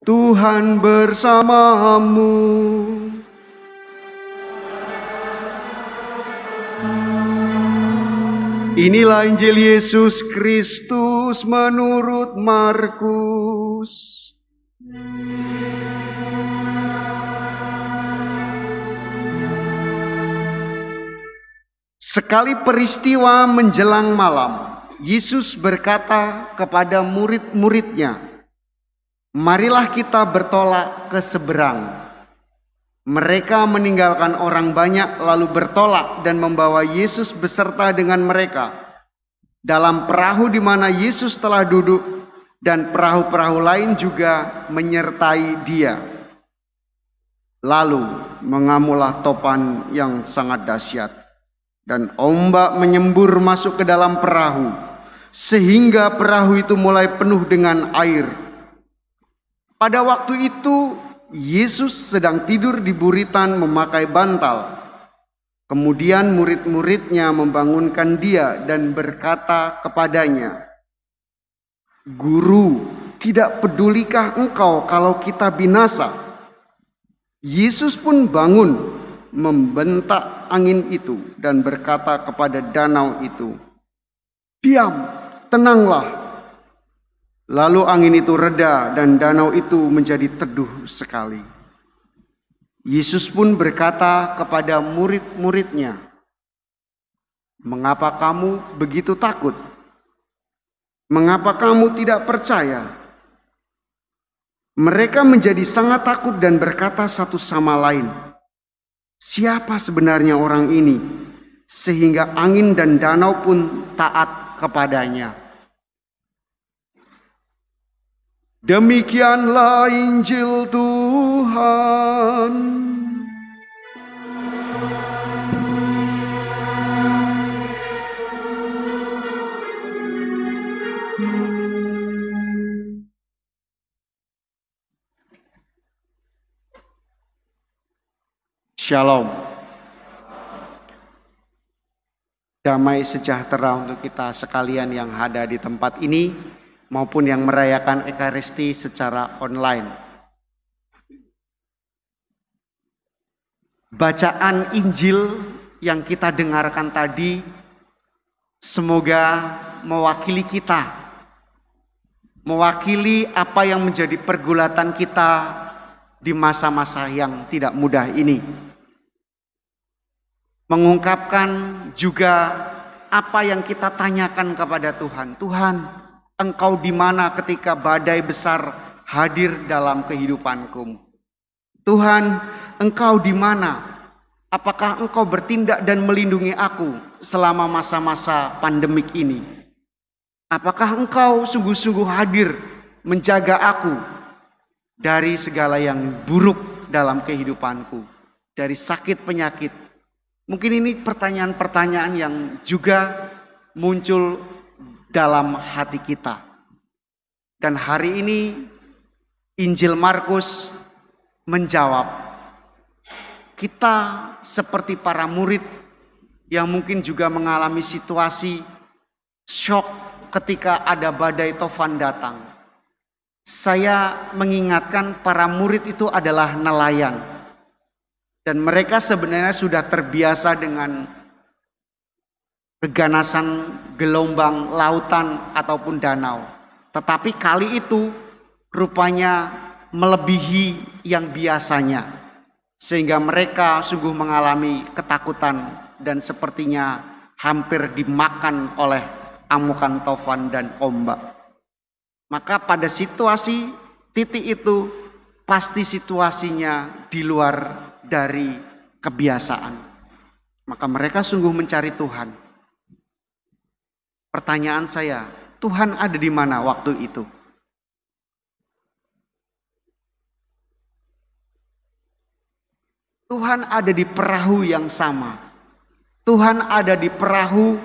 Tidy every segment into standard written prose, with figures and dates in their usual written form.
Tuhan bersamamu. Inilah Injil Yesus Kristus menurut Markus. Sekali peristiwa menjelang malam, Yesus berkata kepada murid-muridnya, "Marilah kita bertolak ke seberang." Mereka meninggalkan orang banyak lalu bertolak dan membawa Yesus beserta dengan mereka dalam perahu di mana Yesus telah duduk, dan perahu-perahu lain juga menyertai Dia. Lalu mengamulah topan yang sangat dahsyat, dan ombak menyembur masuk ke dalam perahu, sehingga perahu itu mulai penuh dengan air. Pada waktu itu Yesus sedang tidur di buritan memakai bantal. Kemudian murid-muridnya membangunkan Dia dan berkata kepadanya, "Guru, tidak pedulikah engkau kalau kita binasa?" Yesus pun bangun, membentak angin itu dan berkata kepada danau itu, "Diam, tenanglah." Lalu angin itu reda dan danau itu menjadi teduh sekali. Yesus pun berkata kepada murid-muridnya, "Mengapa kamu begitu takut? Mengapa kamu tidak percaya?" Mereka menjadi sangat takut dan berkata satu sama lain, "Siapa sebenarnya orang ini, sehingga angin dan danau pun taat kepadanya?" Demikianlah Injil Tuhan. Shalom. Damai sejahtera untuk kita sekalian yang ada di tempat ini maupun yang merayakan Ekaristi secara online. Bacaan Injil yang kita dengarkan tadi semoga mewakili kita, mewakili apa yang menjadi pergulatan kita di masa-masa yang tidak mudah ini. Mengungkapkan juga apa yang kita tanyakan kepada Tuhan. Tuhan, Engkau di mana ketika badai besar hadir dalam kehidupanku? Tuhan, Engkau di mana? Apakah Engkau bertindak dan melindungi aku selama masa-masa pandemik ini? Apakah Engkau sungguh-sungguh hadir menjaga aku dari segala yang buruk dalam kehidupanku, dari sakit penyakit? Mungkin ini pertanyaan-pertanyaan yang juga muncul dalam hati kita. Dan hari ini Injil Markus menjawab, kita seperti para murid yang mungkin juga mengalami situasi shock ketika ada badai tofan datang. Saya mengingatkan para murid itu adalah nelayan. Dan mereka sebenarnya sudah terbiasa dengan keganasan gelombang lautan ataupun danau. Tetapi kali itu rupanya melebihi yang biasanya. Sehingga mereka sungguh mengalami ketakutan dan sepertinya hampir dimakan oleh amukan tofan dan ombak. Maka pada situasi titik itu pasti situasinya di luar dari kebiasaan. Maka mereka sungguh mencari Tuhan. Pertanyaan saya, Tuhan ada di mana waktu itu? Tuhan ada di perahu yang sama. Tuhan ada di perahu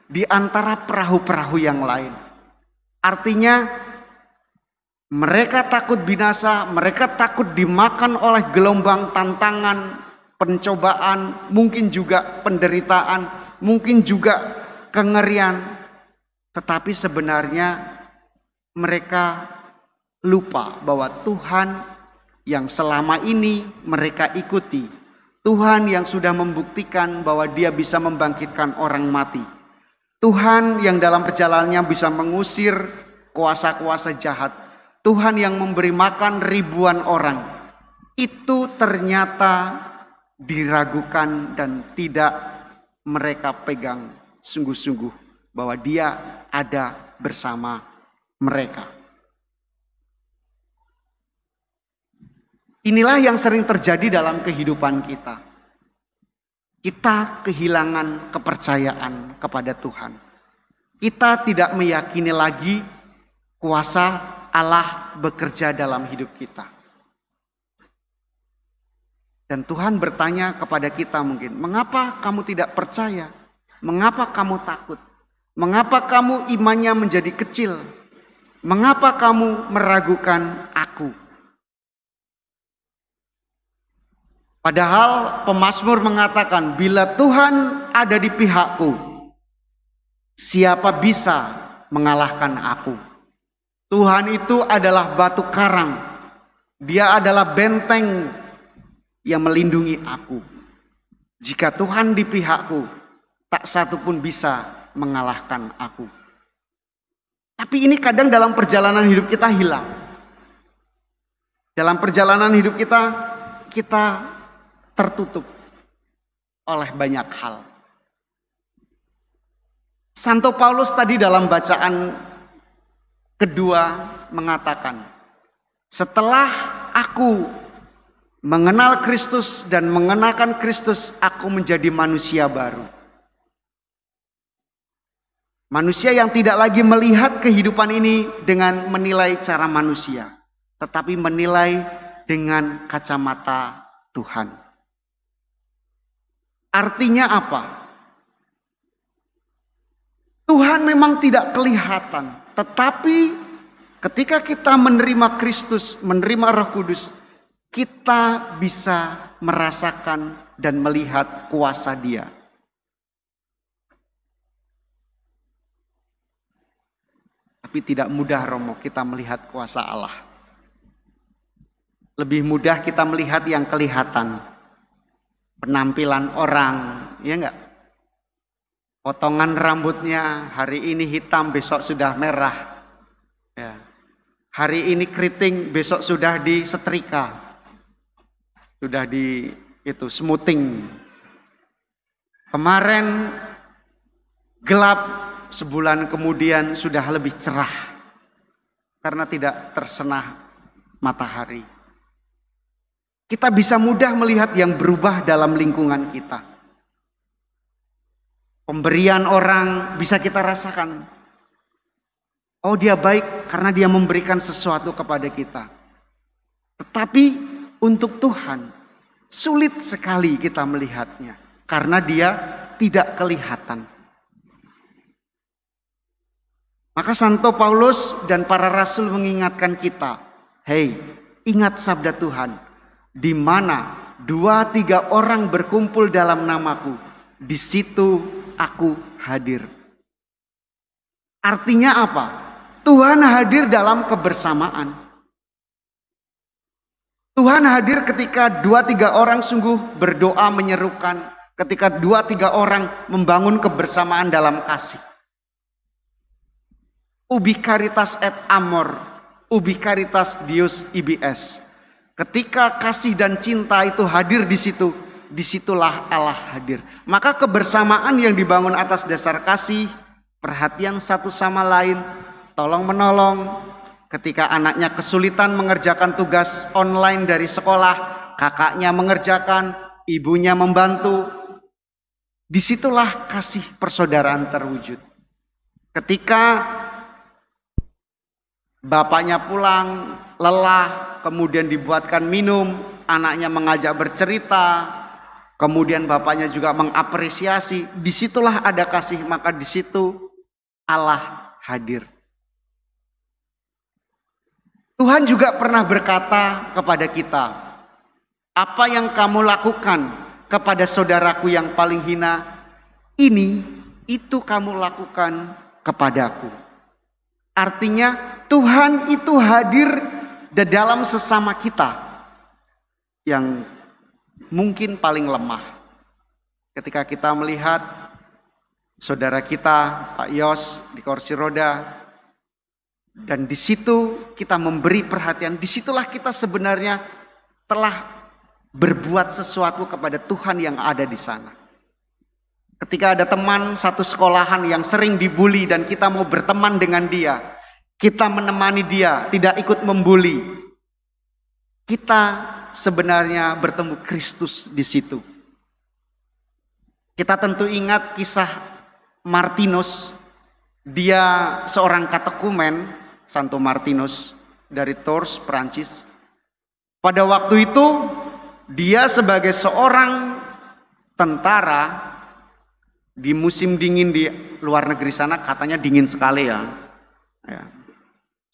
di antara perahu-perahu yang lain. Artinya mereka takut binasa, mereka takut dimakan oleh gelombang tantangan, pencobaan, mungkin juga penderitaan, mungkin juga kengerian. Tetapi sebenarnya mereka lupa bahwa Tuhan yang selama ini mereka ikuti, Tuhan yang sudah membuktikan bahwa Dia bisa membangkitkan orang mati, Tuhan yang dalam perjalanannya bisa mengusir kuasa-kuasa jahat, Tuhan yang memberi makan ribuan orang, itu ternyata diragukan dan tidak mereka pegang sungguh-sungguh bahwa Dia ada bersama mereka. Inilah yang sering terjadi dalam kehidupan kita. Kita kehilangan kepercayaan kepada Tuhan. Kita tidak meyakini lagi kuasa Allah bekerja dalam hidup kita. Dan Tuhan bertanya kepada kita mungkin, mengapa kamu tidak percaya? Mengapa kamu takut? Mengapa kamu imannya menjadi kecil? Mengapa kamu meragukan aku? Padahal pemazmur mengatakan, bila Tuhan ada di pihakku, siapa bisa mengalahkan aku? Tuhan itu adalah batu karang. Dia adalah benteng yang melindungi aku. Jika Tuhan di pihakku, tak satu pun bisa mengalahkan aku. Tapi ini kadang dalam perjalanan hidup kita hilang. Dalam perjalanan hidup kita tertutup oleh banyak hal. Santo Paulus tadi dalam bacaan kedua mengatakan, setelah aku mengenal Kristus dan mengenakan Kristus, aku menjadi manusia baru. Manusia yang tidak lagi melihat kehidupan ini dengan menilai cara manusia, tetapi menilai dengan kacamata Tuhan. Artinya apa? Tuhan memang tidak kelihatan, tetapi ketika kita menerima Kristus, menerima Roh Kudus, kita bisa merasakan dan melihat kuasa Dia. Tapi tidak mudah, Romo, kita melihat kuasa Allah. Lebih mudah kita melihat yang kelihatan. Penampilan orang, ya enggak? Potongan rambutnya hari ini hitam, besok sudah merah. Ya. Hari ini keriting, besok sudah disetrika. Sudah di itu smoothing. Kemarin gelap, sebulan kemudian sudah lebih cerah karena tidak tersenah matahari. Kita bisa mudah melihat yang berubah dalam lingkungan kita. Pemberian orang bisa kita rasakan. Oh, dia baik karena dia memberikan sesuatu kepada kita. Tetapi untuk Tuhan sulit sekali kita melihatnya karena dia tidak kelihatan. Maka Santo Paulus dan para rasul mengingatkan kita, hei, ingat sabda Tuhan, di mana 2-3 orang berkumpul dalam namaku, di situ aku hadir. Artinya apa? Tuhan hadir dalam kebersamaan. Tuhan hadir ketika 2-3 orang sungguh berdoa menyerukan, ketika 2-3 orang membangun kebersamaan dalam kasih. Ubi caritas et amor, ubi caritas Deus IBS. Ketika kasih dan cinta itu hadir di situ, disitulah Allah hadir. Maka kebersamaan yang dibangun atas dasar kasih, perhatian satu sama lain, tolong menolong. Ketika anaknya kesulitan mengerjakan tugas online dari sekolah, kakaknya mengerjakan, ibunya membantu. Disitulah kasih persaudaraan terwujud. Ketika bapaknya pulang, lelah, kemudian dibuatkan minum, anaknya mengajak bercerita, kemudian bapaknya juga mengapresiasi, disitulah ada kasih, maka disitu Allah hadir. Tuhan juga pernah berkata kepada kita, apa yang kamu lakukan kepada saudaraku yang paling hina, itu kamu lakukan kepadaku. Artinya Tuhan itu hadir dan dalam sesama kita yang mungkin paling lemah. Ketika kita melihat saudara kita, Pak Yos, di kursi roda, dan di situ kita memberi perhatian, disitulah kita sebenarnya telah berbuat sesuatu kepada Tuhan yang ada di sana. Ketika ada teman satu sekolahan yang sering dibully dan kita mau berteman dengan dia, kita menemani dia, tidak ikut membuli, kita sebenarnya bertemu Kristus di situ. Kita tentu ingat kisah Martinus, dia seorang katekumen, Santo Martinus dari Tours, Prancis. Pada waktu itu dia sebagai seorang tentara di musim dingin di luar negeri sana, katanya dingin sekali ya.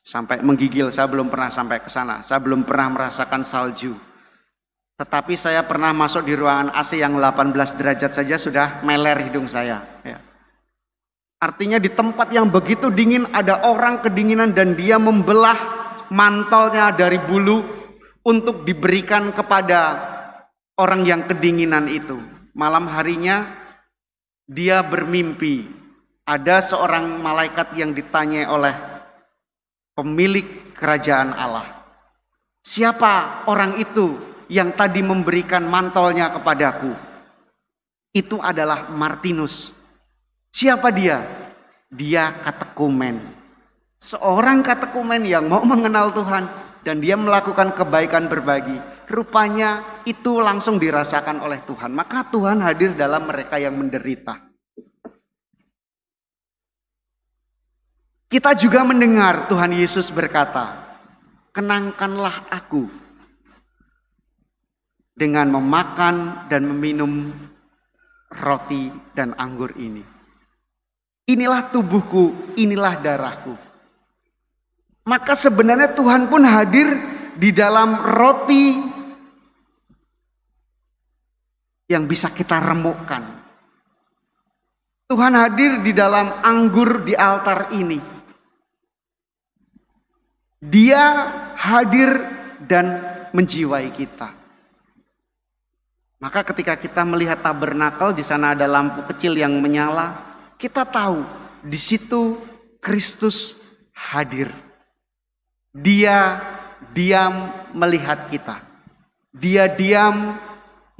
Sampai menggigil, saya belum pernah sampai ke sana, saya belum pernah merasakan salju. Tetapi saya pernah masuk di ruangan AC yang 18 derajat saja sudah meler hidung saya. Ya. Artinya di tempat yang begitu dingin ada orang kedinginan dan dia membelah mantelnya dari bulu untuk diberikan kepada orang yang kedinginan itu. Malam harinya dia bermimpi ada seorang malaikat yang ditanya oleh pemilik kerajaan Allah. Siapa orang itu yang tadi memberikan mantelnya kepadaku? Itu adalah Martinus. Siapa dia? Dia katekumen. Seorang katekumen yang mau mengenal Tuhan dan dia melakukan kebaikan berbagi. Rupanya itu langsung dirasakan oleh Tuhan. Maka Tuhan hadir dalam mereka yang menderita. Kita juga mendengar Tuhan Yesus berkata, "Kenangkanlah aku dengan memakan dan meminum roti dan anggur ini. Inilah tubuhku, inilah darahku." Maka sebenarnya Tuhan pun hadir di dalam roti yang bisa kita remukkan. Tuhan hadir di dalam anggur di altar ini. Dia hadir dan menjiwai kita. Maka ketika kita melihat tabernakel, di sana ada lampu kecil yang menyala, kita tahu di situ Kristus hadir. Dia diam melihat kita. Dia diam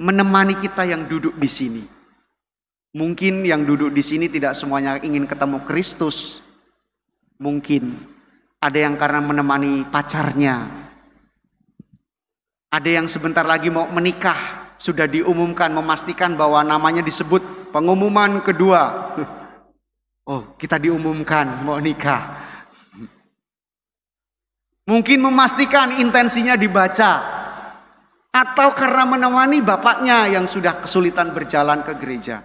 menemani kita yang duduk di sini. Mungkin yang duduk di sini tidak semuanya ingin ketemu Kristus. Mungkin ada yang karena menemani pacarnya. Ada yang sebentar lagi mau menikah. Sudah diumumkan, memastikan bahwa namanya disebut pengumuman kedua. Oh, kita diumumkan mau nikah. Mungkin memastikan intensinya dibaca. Atau karena menemani bapaknya yang sudah kesulitan berjalan ke gereja.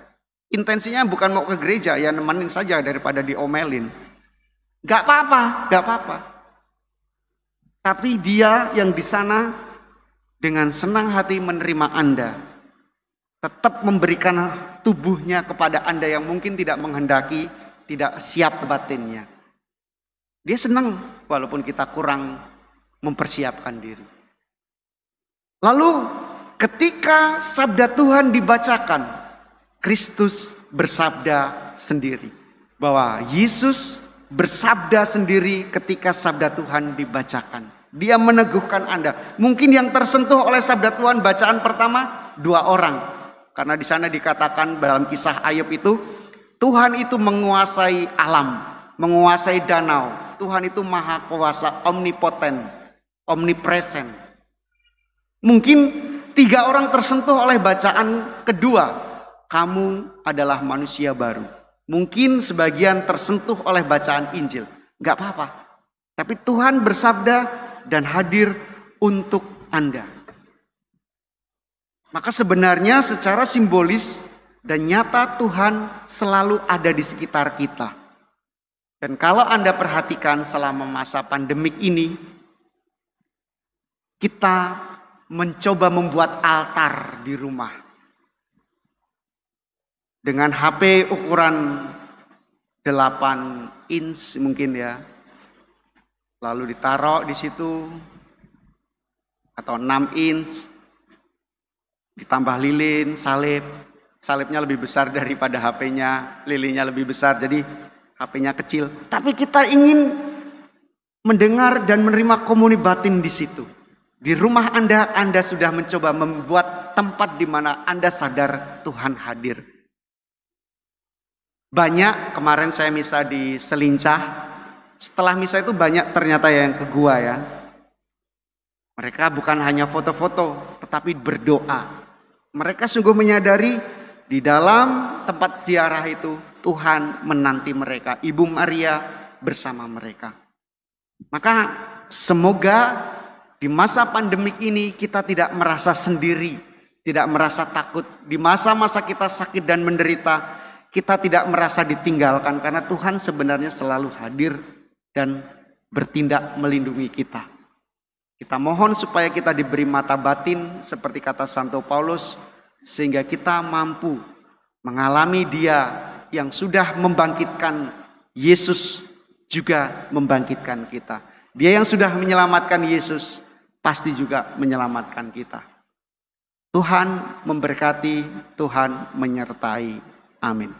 Intensinya bukan mau ke gereja, ya nemenin saja daripada diomelin. Gak apa-apa, gak apa-apa. Tapi dia yang di sana dengan senang hati menerima Anda. Tetap memberikan tubuhnya kepada Anda yang mungkin tidak menghendaki, tidak siap batinnya. Dia senang walaupun kita kurang mempersiapkan diri. Lalu ketika sabda Tuhan dibacakan, Kristus bersabda sendiri. Bahwa Yesus bersabda sendiri ketika sabda Tuhan dibacakan. Dia meneguhkan Anda. Mungkin yang tersentuh oleh sabda Tuhan bacaan pertama 2 orang. Karena di sana dikatakan dalam kisah Ayub itu, Tuhan itu menguasai alam, menguasai danau. Tuhan itu maha kuasa, omnipoten, omnipresent. Mungkin 3 orang tersentuh oleh bacaan kedua. Kamu adalah manusia baru. Mungkin sebagian tersentuh oleh bacaan Injil. Gak apa-apa. Tapi Tuhan bersabda dan hadir untuk Anda. Maka sebenarnya secara simbolis dan nyata Tuhan selalu ada di sekitar kita. Dan kalau Anda perhatikan selama masa pandemik ini, kita mencoba membuat altar di rumah. Dengan HP ukuran 8 inch mungkin ya. Lalu ditaruh di situ. atau 6 inch, ditambah lilin, salibnya lebih besar daripada HP-nya, lilinnya lebih besar, jadi HP-nya kecil. Tapi kita ingin mendengar dan menerima komuni batin di situ. Di rumah Anda sudah mencoba membuat tempat di mana Anda sadar Tuhan hadir. Banyak, kemarin saya misa di Selincah, setelah misa itu banyak ternyata yang ke gua ya. Mereka bukan hanya foto-foto, tetapi berdoa. Mereka sungguh menyadari di dalam tempat ziarah itu Tuhan menanti mereka, Ibu Maria bersama mereka. Maka semoga di masa pandemik ini kita tidak merasa sendiri, tidak merasa takut. Di masa-masa kita sakit dan menderita, kita tidak merasa ditinggalkan karena Tuhan sebenarnya selalu hadir dan bertindak melindungi kita. Kita mohon supaya kita diberi mata batin seperti kata Santo Paulus, sehingga kita mampu mengalami Dia yang sudah membangkitkan Yesus juga membangkitkan kita. Dia yang sudah menyelamatkan Yesus pasti juga menyelamatkan kita. Tuhan memberkati, Tuhan menyertai. Amin.